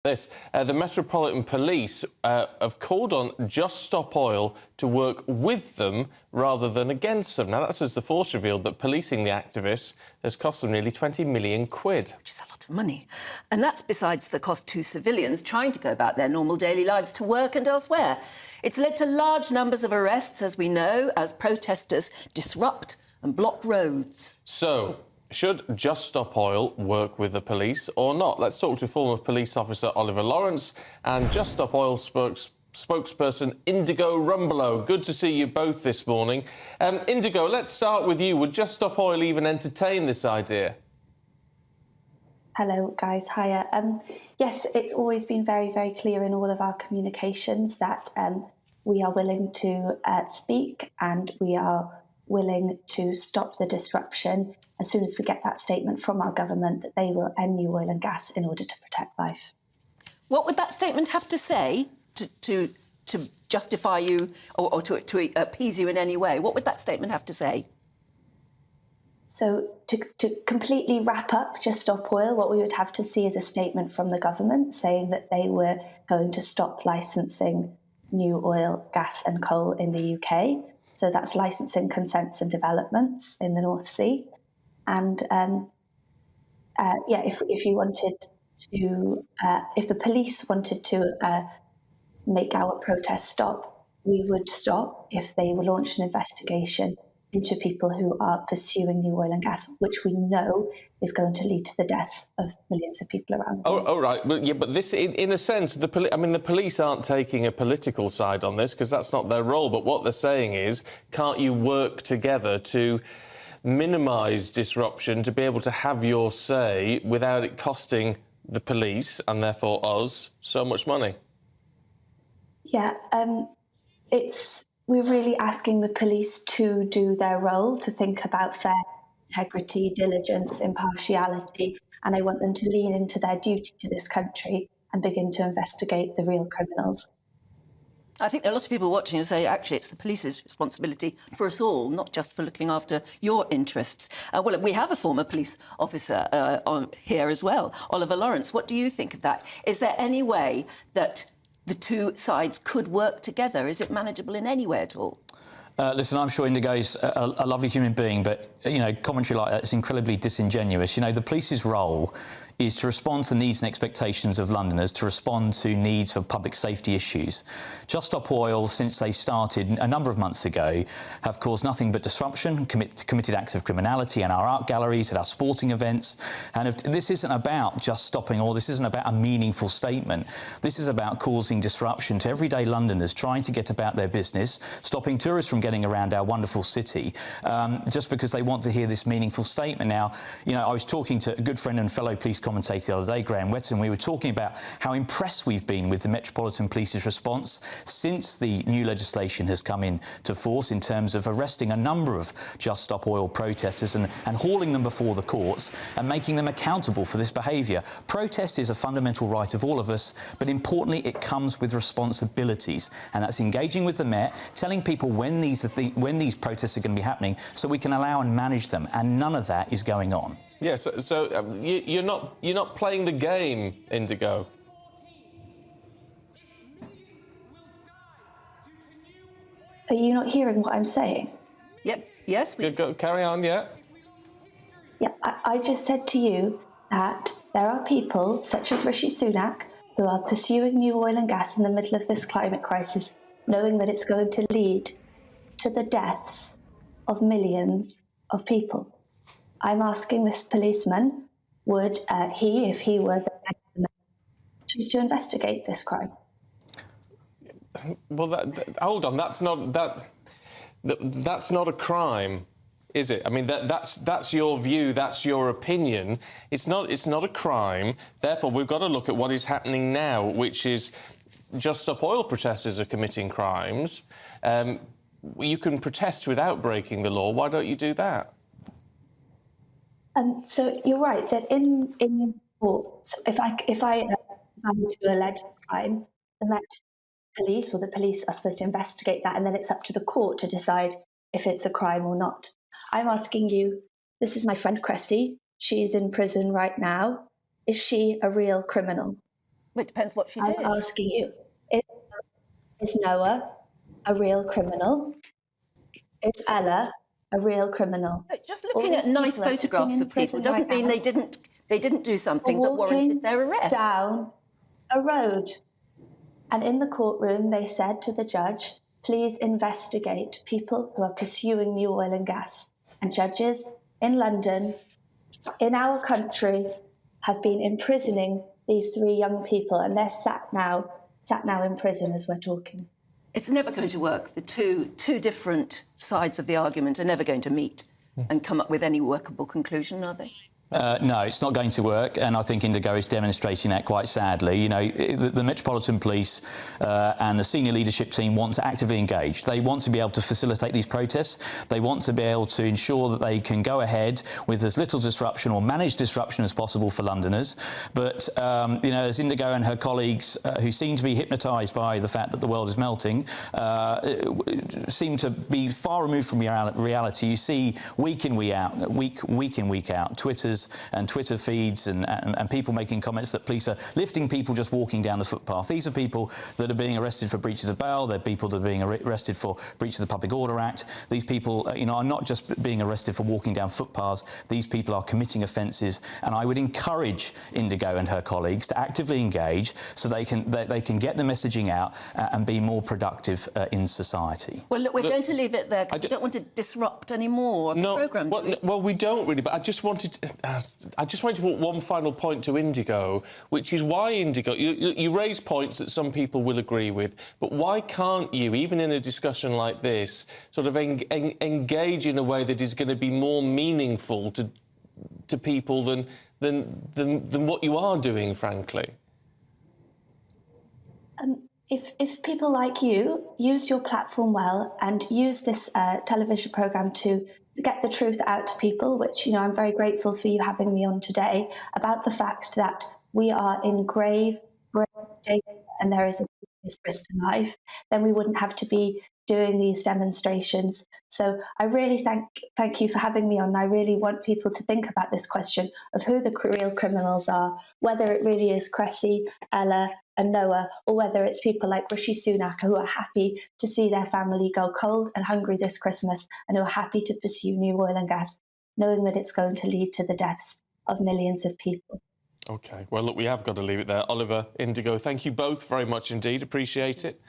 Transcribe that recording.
The Metropolitan Police have called on Just Stop Oil to work with them rather than against them. Now, that's as the force revealed that policing the activists has cost them nearly 20 million quid. Which is a lot of money. And that's besides the cost to civilians trying to go about their normal daily lives to work and elsewhere. It's led to large numbers of arrests, as we know, as protesters disrupt and block roads. So, should Just Stop Oil work with the police or not? Let's talk to former police officer Oliver Lawrence and Just Stop Oil spokesperson Indigo Rumbelow. Good to see you both this morning. Indigo, let's start with you. Would Just Stop Oil even entertain this idea? Hello, guys. Hiya. Yes, it's always been very, very clear in all of our communications that we are willing to speak and we are willing to stop the disruption as soon as we get that statement from our government that they will end new oil and gas in order to protect life. What would that statement have to say to justify you or to appease you in any way? What would that statement have to say? So to completely wrap up Just Stop Oil, what we would have to see is a statement from the government saying that they were going to stop licensing new oil, gas and coal in the UK. So that's licensing consents and developments in the North Sea. And if you wanted to, if the police wanted to make our protest stop, we would stop if they were launched an investigation into people who are pursuing new oil and gas, which we know is going to lead to the deaths of millions of people around the world. Oh, right. But, yeah, but this, in a sense, the police aren't taking a political side on this because that's not their role. But what they're saying is, can't you work together to minimise disruption, to be able to have your say without it costing the police and therefore us so much money? Yeah, we're really asking the police to do their role, to think about fair integrity, diligence, impartiality, and I want them to lean into their duty to this country and begin to investigate the real criminals. I think there are lots of people watching who say, actually, it's the police's responsibility for us all, not just for looking after your interests. Well, we have a former police officer here as well, Oliver Lawrence. What do you think of that? Is there any way that the two sides could work together? Is it manageable in any way at all? Listen, I'm sure Indigo's a lovely human being, but, commentary like that is incredibly disingenuous. The police's role is to respond to the needs and expectations of Londoners, to respond to needs for public safety issues. Just Stop Oil, since they started a number of months ago, have caused nothing but disruption, committed acts of criminality in our art galleries, at our sporting events. And this isn't about just stopping oil, this isn't about a meaningful statement. This is about causing disruption to everyday Londoners trying to get about their business, stopping tourists from getting around our wonderful city, just because they want to hear this meaningful statement. Now, I was talking to a good friend and fellow police commentator the other day, Graham Wetton. We were talking about how impressed we've been with the Metropolitan Police's response since the new legislation has come into force in terms of arresting a number of Just Stop Oil protesters and hauling them before the courts and making them accountable for this behaviour. Protest is a fundamental right of all of us, but importantly, it comes with responsibilities, and that's engaging with the Met, telling people when these protests are going to be happening so we can allow and manage them, and none of that is going on. Yeah, so you're not playing the game, Indigo. Are you not hearing what I'm saying? Yep. Yes. Carry on, yeah. Yeah, I just said to you that there are people, such as Rishi Sunak, who are pursuing new oil and gas in the middle of this climate crisis, knowing that it's going to lead to the deaths of millions of people. I'm asking this policeman, would he, if he were the head of the Met, choose to investigate this crime? Well, hold on, that's not a crime, is it? I mean, that's your view, that's your opinion. It's not a crime. Therefore, we've got to look at what is happening now, which is Just Stop Oil protesters are committing crimes. You can protest without breaking the law. Why don't you do that? So you're right that in court, so if I were to allege a crime, the Met Police or the police are supposed to investigate that, and then it's up to the court to decide if it's a crime or not. I'm asking you, this is my friend Cressy. She's in prison right now. Is she a real criminal? Well, it depends what she I'm did. asking you, is Noah a real criminal? Is Ella a real criminal? But just All looking these at nice people are sitting photographs in of people prison right doesn't mean now they didn't do for something that warranted walking their arrest. down a road. And in the courtroom, they said to the judge, please investigate people who are pursuing new oil and gas. And judges in London, in our country, have been imprisoning these 3 young people, and they're sat now in prison as we're talking. It's never going to work. The two different sides of the argument are never going to meet and come up with any workable conclusion, are they? No, it's not going to work, and I think Indigo is demonstrating that quite sadly. You know, the Metropolitan Police and the senior leadership team want to actively engage. They want to be able to facilitate these protests. They want to be able to ensure that they can go ahead with as little disruption or manage disruption as possible for Londoners. But, you know, as Indigo and her colleagues, who seem to be hypnotised by the fact that the world is melting, seem to be far removed from reality. You see week in, week out, Twitter feeds and people making comments that police are lifting people just walking down the footpath. These are people that are being arrested for breaches of bail. They're people that are being arrested for breaches of the Public Order Act. These people, you know, are not just being arrested for walking down footpaths. These people are committing offences, and I would encourage Indigo and her colleagues to actively engage so they can get the messaging out and be more productive in society. Well, look, we're going to leave it there because we don't want to disrupt any more of the programme. Well, we don't really, but I just wanted to put one final point to Indigo, which is why Indigo, you raise points that some people will agree with, but why can't you, even in a discussion like this, sort of engage in a way that is going to be more meaningful to people than what you are doing, frankly? If people like you use your platform well and use this television programme to get the truth out to people, which, you know, I'm very grateful for you having me on today, about the fact that we are in grave danger and there is a serious risk to life, then we wouldn't have to be doing these demonstrations. So I really thank you for having me on. I really want people to think about this question of who the real criminals are, whether it really is Cressy, Ella and Noah, or whether it's people like Rishi Sunak who are happy to see their family go cold and hungry this Christmas and who are happy to pursue new oil and gas, knowing that it's going to lead to the deaths of millions of people. OK, well, look, we have got to leave it there. Oliver, Indigo, thank you both very much indeed. Appreciate it.